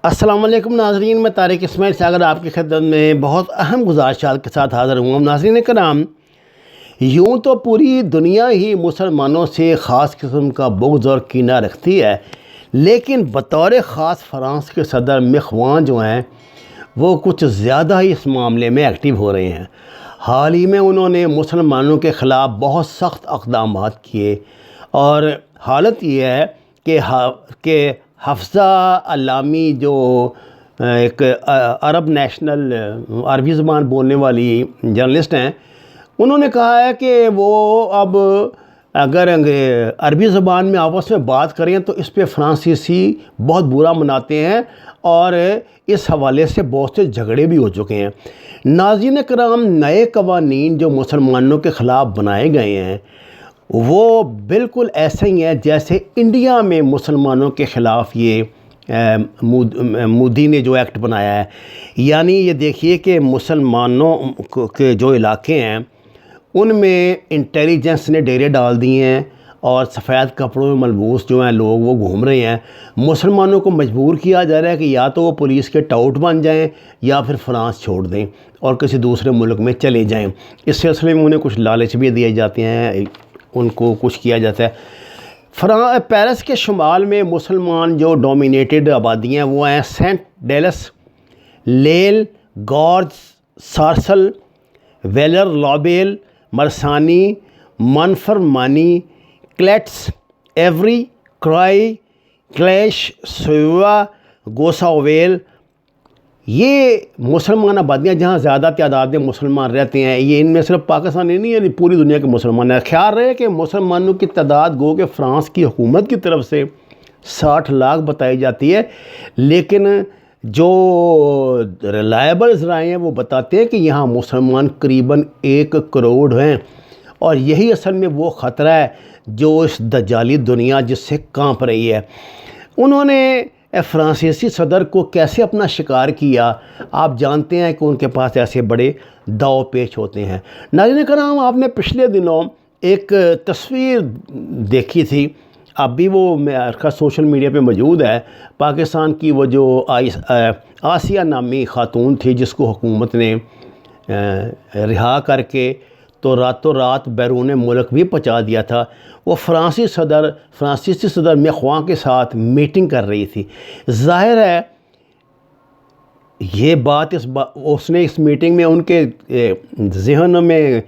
السلام علیکم ناظرین، میں طارق اسماعیل ساگر آپ کی خدمت میں بہت اہم گزارشات کے ساتھ حاضر ہوں۔ ناظرین کرام، یوں تو پوری دنیا ہی مسلمانوں سے خاص قسم کا بغض اور کینہ رکھتی ہے، لیکن بطور خاص فرانس کے صدر مخواں جو ہیں وہ کچھ زیادہ ہی اس معاملے میں ایکٹیو ہو رہے ہیں۔ حال ہی میں انہوں نے مسلمانوں کے خلاف بہت سخت اقدامات کیے، اور حالت یہ ہے کہ حفصہ علامی جو ایک عرب نیشنل عربی زبان بولنے والی جرنلسٹ ہیں، انہوں نے کہا ہے کہ وہ اب اگر عربی زبان میں آپس میں بات کریں تو اس پہ فرانسیسی بہت برا مناتے ہیں، اور اس حوالے سے بہت سے جھگڑے بھی ہو چکے ہیں۔ ناظرین کرام، نئے قوانین جو مسلمانوں کے خلاف بنائے گئے ہیں وہ بالکل ایسے ہی ہیں جیسے انڈیا میں مسلمانوں کے خلاف یہ مودی نے جو ایکٹ بنایا ہے۔ یعنی یہ دیکھیے کہ مسلمانوں کے جو علاقے ہیں ان میں انٹیلیجنس نے ڈیرے ڈال دیے ہیں، اور سفید کپڑوں میں ملبوس جو ہیں لوگ وہ گھوم رہے ہیں۔ مسلمانوں کو مجبور کیا جا رہا ہے کہ یا تو وہ پولیس کے ٹاؤٹ بن جائیں یا پھر فرانس چھوڑ دیں اور کسی دوسرے ملک میں چلے جائیں۔ اس سلسلے میں انہیں کچھ لالچ بھی دیے جاتے ہیں، ان کو کچھ کیا جاتا ہے۔ پیرس کے شمال میں مسلمان جو ڈومینیٹڈ آبادیاں وہ ہیں سینٹ ڈیلس، لیل، گورج، سارسل، ویلر لابیل، مرسانی، منفرمانی، کلیٹس، ایوری، کرائی، کلیش، سیوا، گوساویل۔ یہ مسلمان آبادیاں جہاں زیادہ تعداد میں مسلمان رہتے ہیں، یہ ان میں صرف پاکستان ہی نہیں ہے، پوری دنیا کے مسلمان ہیں۔ خیال رہے کہ مسلمانوں کی تعداد گو کہ فرانس کی حکومت کی طرف سے 60 لاکھ بتائی جاتی ہے، لیکن جو ریلائبل ذرائع ہیں وہ بتاتے ہیں کہ یہاں مسلمان قریباً 1 کروڑ ہیں، اور یہی اصل میں وہ خطرہ ہے جو اس دجالی دنیا جس سے کانپ رہی ہے۔ انہوں نے فرانسیسی صدر کو کیسے اپنا شکار کیا، آپ جانتے ہیں کہ ان کے پاس ایسے بڑے داؤ پیچ ہوتے ہیں۔ ناظرین کرام، آپ نے پچھلے دنوں ایک تصویر دیکھی تھی، اب بھی وہ سوشل میڈیا پہ موجود ہے، پاکستان کی وہ جو آسیہ نامی خاتون تھی جس کو حکومت نے رہا کر کے تو راتوں رات بیرون ملک بھی پہنچا دیا تھا۔ وہ فرانسیسی صدر مخواں کے ساتھ میٹنگ کر رہی تھی۔ ظاہر ہے یہ بات اس نے اس میٹنگ میں ان کے ذہن میں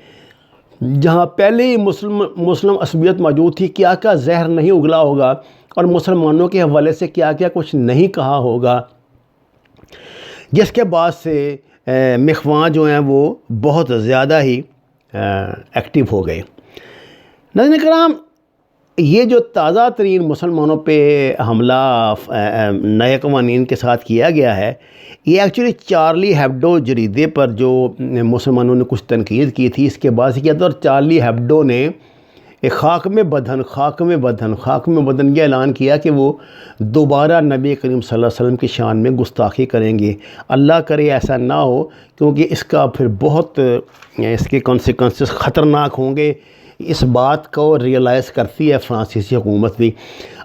جہاں پہلے ہی مسلم عصبیت موجود تھی، کیا کیا زہر نہیں اگلا ہوگا، اور مسلمانوں کے حوالے سے کیا کیا کچھ نہیں کہا ہوگا، جس کے بعد سے مخواں جو ہیں وہ بہت زیادہ ہی ایکٹیو ہو گئے۔ ناظرین کرام، یہ جو تازہ ترین مسلمانوں پہ حملہ نئے قوانین کے ساتھ کیا گیا ہے، یہ ایکچولی چارلی ہیبڈو جریدے پر جو مسلمانوں نے کچھ تنقید کی تھی اس کے بعد سے کیا تھا، اور چارلی ہیبڈو نے ایک خاک میں بدن یہ اعلان کیا کہ وہ دوبارہ نبی کریم صلی اللہ علیہ وسلم کی شان میں گستاخی کریں گے۔ اللہ کرے ایسا نہ ہو، کیونکہ اس کا پھر بہت اس کے کانسیکوینسز خطرناک ہوں گے۔ اس بات کو ریئلائز کرتی ہے فرانسیسی حکومت بھی۔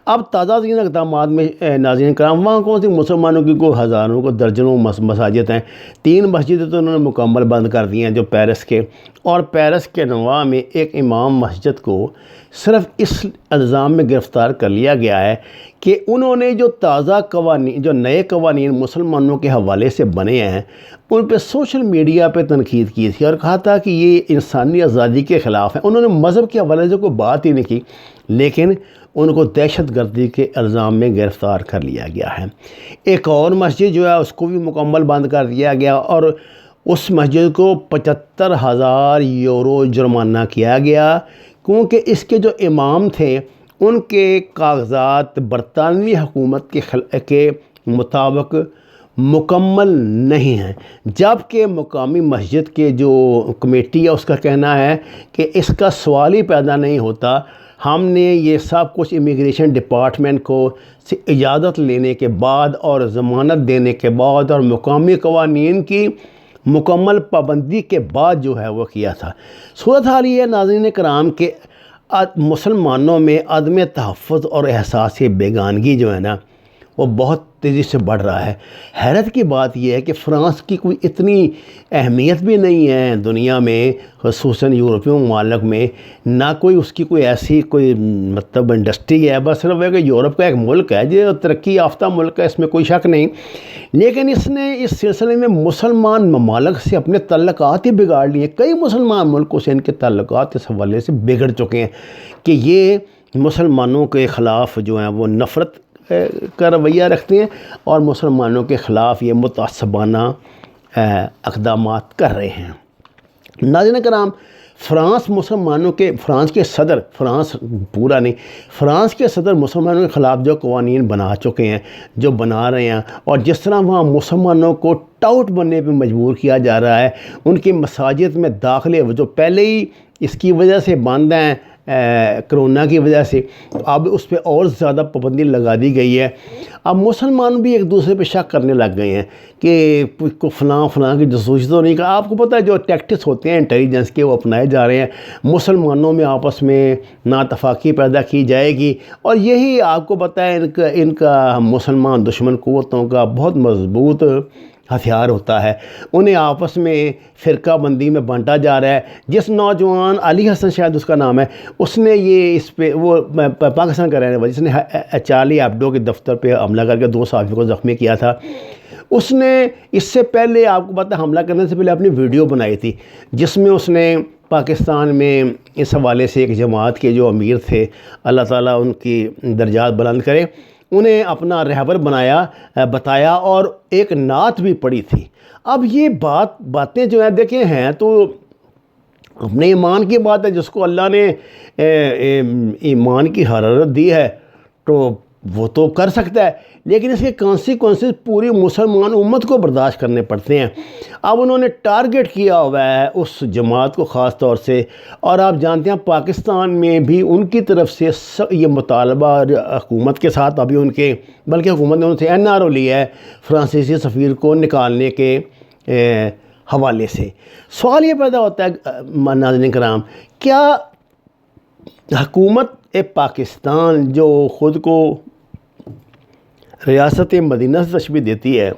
اب تازہ ترین اقدامات میں ناظرین کرام، وہاں کون سی مسلمانوں کی کو ہزاروں کو درجنوں مساجد ہیں، 3 مسجدیں تو انہوں نے مکمل بند کر دی ہیں جو پیرس کے، اور پیرس کے نواں میں ایک امام مسجد کو صرف اس الزام میں گرفتار کر لیا گیا ہے کہ انہوں نے جو جو نئے قوانین مسلمانوں کے حوالے سے بنے ہیں ان پہ سوشل میڈیا پہ تنقید کی تھی، اور کہا تھا کہ یہ انسانی آزادی کے خلاف ہے۔ انہوں نے مذہب کے حوالے سے کوئی بات ہی نہیں کی، لیکن ان کو دہشت گردی کے الزام میں گرفتار کر لیا گیا ہے۔ ایک اور مسجد جو ہے اس کو بھی مکمل بند کر دیا گیا، اور اس مسجد کو 75,000 یورو جرمانہ کیا گیا، کیونکہ اس کے جو امام تھے ان کے کاغذات برطانوی حکومت کے مطابق مکمل نہیں ہیں، جبکہ مقامی مسجد کے جو کمیٹی ہے اس کا کہنا ہے کہ اس کا سوال ہی پیدا نہیں ہوتا، ہم نے یہ سب کچھ امیگریشن ڈپارٹمنٹ کو سے اجازت لینے کے بعد اور ضمانت دینے کے بعد اور مقامی قوانین کی مکمل پابندی کے بعد جو ہے وہ کیا تھا۔ صورتحال یہ ہے ناظرین کرام کہ مسلمانوں میں عدم تحفظ اور احساس بیگانگی جو ہے نا وہ بہت تیزی سے بڑھ رہا ہے۔ حیرت کی بات یہ ہے کہ فرانس کی کوئی اتنی اہمیت بھی نہیں ہے دنیا میں، خصوصاً یورپی ممالک میں، نہ کوئی اس کی کوئی ایسی کوئی مطلب انڈسٹری ہے، بس صرف ہے کہ یورپ کا ایک ملک ہے جو ترقی یافتہ ملک ہے، اس میں کوئی شک نہیں، لیکن اس نے اس سلسلے میں مسلمان ممالک سے اپنے تعلقات ہی بگاڑ لیے۔ کئی مسلمان ملکوں سے ان کے تعلقات اس حوالے سے بگڑ چکے ہیں کہ یہ مسلمانوں کے خلاف جو ہیں وہ نفرت کا رویہ رکھتے ہیں اور مسلمانوں کے خلاف یہ متعصبانہ اقدامات کر رہے ہیں۔ ناظرین کرام، فرانس کے صدر مسلمانوں کے خلاف جو قوانین بنا چکے ہیں، جو بنا رہے ہیں، اور جس طرح وہاں مسلمانوں کو ٹاؤٹ بننے پہ مجبور کیا جا رہا ہے، ان کی مساجد میں داخلے جو پہلے ہی اس کی وجہ سے بند ہیں کرونا کی وجہ سے، اب اس پہ اور زیادہ پابندی لگا دی گئی ہے۔ اب مسلمان بھی ایک دوسرے پہ شک کرنے لگ گئے ہیں کہ فلاں کی جاسوسی تو نہیں۔ آپ کو پتہ ہے جو ٹیکٹکس ہوتے ہیں انٹیلیجنس کے، وہ اپنائے جا رہے ہیں، مسلمانوں میں آپس میں ناتفاقی پیدا کی جائے گی، اور یہی آپ کو پتہ ہے ان کا مسلمان دشمن قوتوں کا بہت مضبوط ہتھیار ہوتا ہے۔ انہیں آپس میں فرقہ بندی میں بانٹا جا رہا ہے۔ جس نوجوان علی حسن شاید اس کا نام ہے، اس نے یہ اس پہ وہ پاکستان کا رہنے والا، جس نے چارلی ایبڈو کے دفتر پہ حملہ کر کے 2 صحافیوں کو زخمی کیا تھا، اس نے اس سے پہلے آپ کو پتہ حملہ کرنے سے پہلے اپنی ویڈیو بنائی تھی، جس میں اس نے پاکستان میں اس حوالے سے ایک جماعت کے جو امیر تھے، اللہ تعالیٰ ان کی درجات بلند کرے، انہیں اپنا رہبر بتایا اور ایک نعت بھی پڑھی تھی۔ اب یہ باتیں جو ہیں دیکھیں ہیں تو اپنے ایمان کی بات ہے، جس کو اللہ نے ایمان کی حرارت دی ہے تو وہ تو کر سکتا ہے، لیکن اس کے کانسیکوینسز پوری مسلمان امت کو برداشت کرنے پڑتے ہیں۔ اب انہوں نے ٹارگٹ کیا ہوا ہے اس جماعت کو خاص طور سے، اور آپ جانتے ہیں پاکستان میں بھی ان کی طرف سے یہ مطالبہ حکومت کے ساتھ، ابھی بلکہ حکومت نے ان سے NRO لیا ہے فرانسیسی سفیر کو نکالنے کے حوالے سے۔ سوال یہ پیدا ہوتا ہے ناظرین کرام، کیا حکومت پاکستان جو خود کو ریاست مدینہ سے تشبیہ دیتی ہے،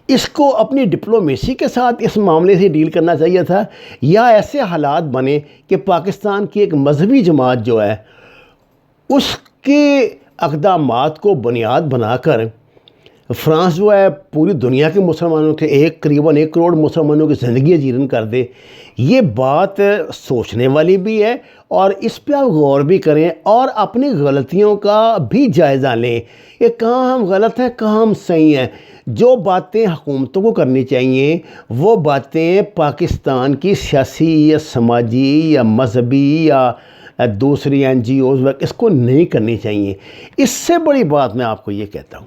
اس کو اپنی ڈپلومیسی کے ساتھ اس معاملے سے ڈیل کرنا چاہیے تھا، یا ایسے حالات بنے کہ پاکستان کی ایک مذہبی جماعت جو ہے اس کے اقدامات کو بنیاد بنا کر فرانس جو ہے پوری دنیا کے مسلمانوں کے قریباً 1 کروڑ مسلمانوں کی زندگی اجیرن کر دے؟ یہ بات سوچنے والی بھی ہے، اور اس پہ آپ غور بھی کریں اور اپنی غلطیوں کا بھی جائزہ لیں کہ کہاں ہم غلط ہیں، کہاں ہم صحیح ہیں۔ جو باتیں حکومتوں کو کرنی چاہیے وہ باتیں پاکستان کی سیاسی یا سماجی یا مذہبی یا دوسری NGOs اس کو نہیں کرنی چاہیے۔ اس سے بڑی بات میں آپ کو یہ کہتا ہوں،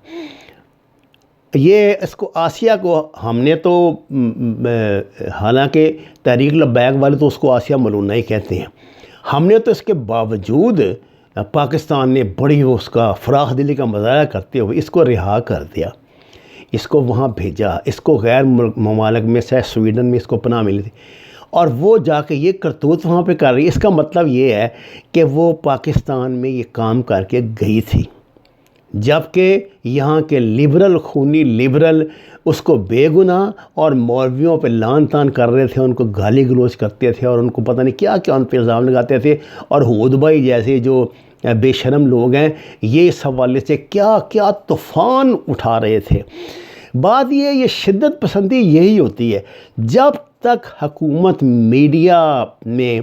اس کو آسیہ کو ہم نے تو حالانکہ تحریک لبیک والے تو اس کو آسیہ ملونہ ہی کہتے ہیں، ہم نے تو اس کے باوجود پاکستان نے بڑی اس کا فراخ دلی کا مظاہرہ کرتے ہوئے اس کو رہا کر دیا، اس کو وہاں بھیجا، اس کو غیر ممالک میں سے سویڈن میں اس کو پناہ ملی تھی، اور وہ جا کے یہ کرتوت وہاں پہ کر رہی ہے۔ اس کا مطلب یہ ہے کہ وہ پاکستان میں یہ کام کر کے گئی تھی، جبکہ یہاں کے خونی لبرل اس کو بے گناہ اور مولویوں پہ لان تان کر رہے تھے، ان کو گالی گلوچ کرتے تھے اور ان کو پتہ نہیں کیا کیا ان پہ الزام لگاتے تھے، اور حود بھائی جیسے جو بے شرم لوگ ہیں یہ اس حوالے سے کیا کیا طوفان اٹھا رہے تھے۔ بات یہ شدت پسندی یہی ہوتی ہے، جب تک حکومت میڈیا میں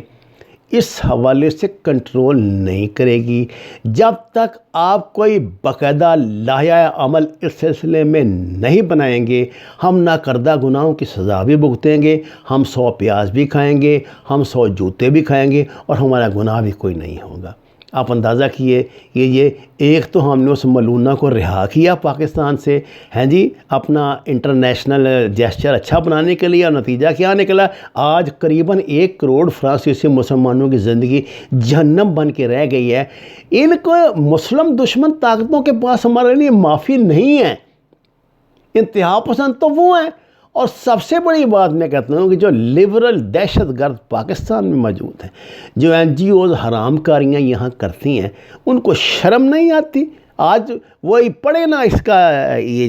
اس حوالے سے کنٹرول نہیں کرے گی، جب تک آپ کوئی باقاعدہ لائحہ عمل اس سلسلے میں نہیں بنائیں گے، ہم ناکردہ گناہوں کی سزا بھی بھگتیں گے، ہم 100 پیاز بھی کھائیں گے، ہم 100 جوتے بھی کھائیں گے، اور ہمارا گناہ بھی کوئی نہیں ہوگا۔ آپ اندازہ کیے کہ یہ ایک تو ہم نے اس ملونہ کو رہا کیا پاکستان سے، ہیں جی، اپنا انٹرنیشنل جیسچر اچھا بنانے کے لیے، اور نتیجہ کیا نکلا؟ آج قریباً 1 کروڑ فرانسیسی مسلمانوں کی زندگی جہنم بن کے رہ گئی ہے۔ ان کو مسلم دشمن طاقتوں کے پاس ہمارے لیے معافی نہیں ہے، انتہا پسند تو وہ ہیں، اور سب سے بڑی بات میں کہتا ہوں کہ جو لبرل دہشت گرد پاکستان میں موجود ہیں، جو NGOs حرام کاریاں یہاں کرتی ہیں، ان کو شرم نہیں آتی آج وہی پڑھے نا اس کا یہ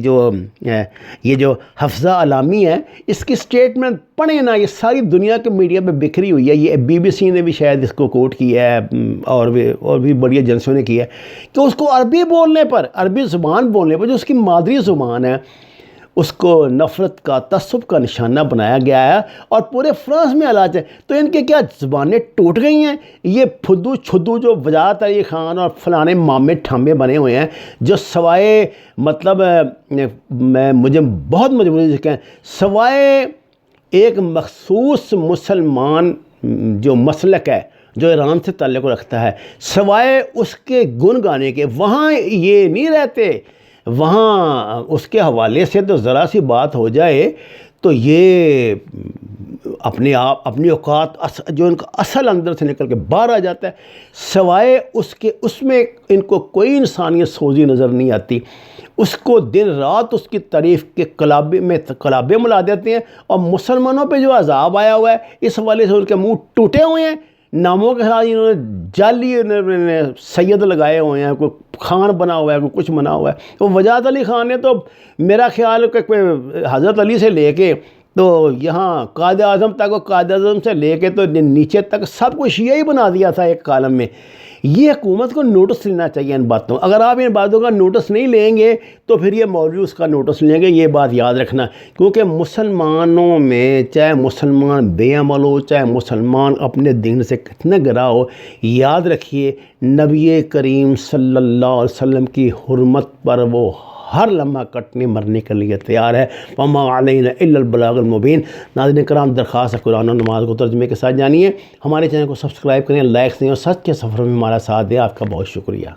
جو حفظہ علامی ہے اس کی سٹیٹمنٹ پڑھیں نا، یہ ساری دنیا کے میڈیا پہ بکھری ہوئی ہے، یہ BBC نے بھی شاید اس کو کوٹ کیا ہے، اور بھی بڑی ایجنسیوں نے کیا ہے کہ اس کو عربی بولنے پر، عربی زبان بولنے پر جو اس کی مادری زبان ہے اس کو نفرت کا، تعصب کا نشانہ بنایا گیا ہے، اور پورے فرانس میں علاج ہے۔ تو ان کے کیا زبانیں ٹوٹ گئی ہیں؟ یہ پھدو چھدو جو وجاہت علی خان اور فلانے مامے ٹھامے بنے ہوئے ہیں، جو سوائے مطلب مجھے بہت مجبوری سے کہیں، سوائے ایک مخصوص مسلمان جو مسلک ہے جو ایران سے تعلق رکھتا ہے، سوائے اس کے گن گانے کے وہاں یہ نہیں رہتے۔ وہاں اس کے حوالے سے تو ذرا سی بات ہو جائے تو یہ اپنی اوقات جو ان کا اصل اندر سے نکل کے باہر آ جاتا ہے، سوائے اس میں ان کو کوئی انسانیت سوزی نظر نہیں آتی۔ اس کو دن رات اس کی تعریف کے کلابے ملا دیتے ہیں، اور مسلمانوں پہ جو عذاب آیا ہوا ہے اس حوالے سے ان کے منہ ٹوٹے ہوئے ہیں۔ ناموں کے ساتھ انہوں نے جعلی سید لگائے ہوئے ہیں، کوئی خان بنا ہوا ہے، کوئی کچھ بنا ہوا ہے۔ تو وجاہت علی خان نے تو میرا خیال ہے کہ حضرت علی سے لے کے تو یہاں قائد اعظم تک، اور قائد اعظم سے لے کے تو نیچے تک سب کو شیعہ ہی بنا دیا تھا ایک کالم میں۔ یہ حکومت کو نوٹس لینا چاہیے ان باتوں، اگر آپ ان باتوں کا نوٹس نہیں لیں گے تو پھر یہ مولوی اس کا نوٹس لیں گے، یہ بات یاد رکھنا۔ کیونکہ مسلمانوں میں چاہے مسلمان بے عمل ہو، چاہے مسلمان اپنے دین سے کتنے گرا ہو، یاد رکھیے نبی کریم صلی اللہ علیہ وسلم کی حرمت پر وہ ہر لمحہ کٹنے مرنے کے لیے تیار ہے۔ وما علینا الا البلاغ المبین۔ ناظرین کرام، درخواست ہے قرآن و نماز کو ترجمے کے ساتھ جانیے، ہمارے چینل کو سبسکرائب کریں، لائک دیں، اور سچ کے سفر میں ہمارا ساتھ دیں۔ آپ کا بہت شکریہ۔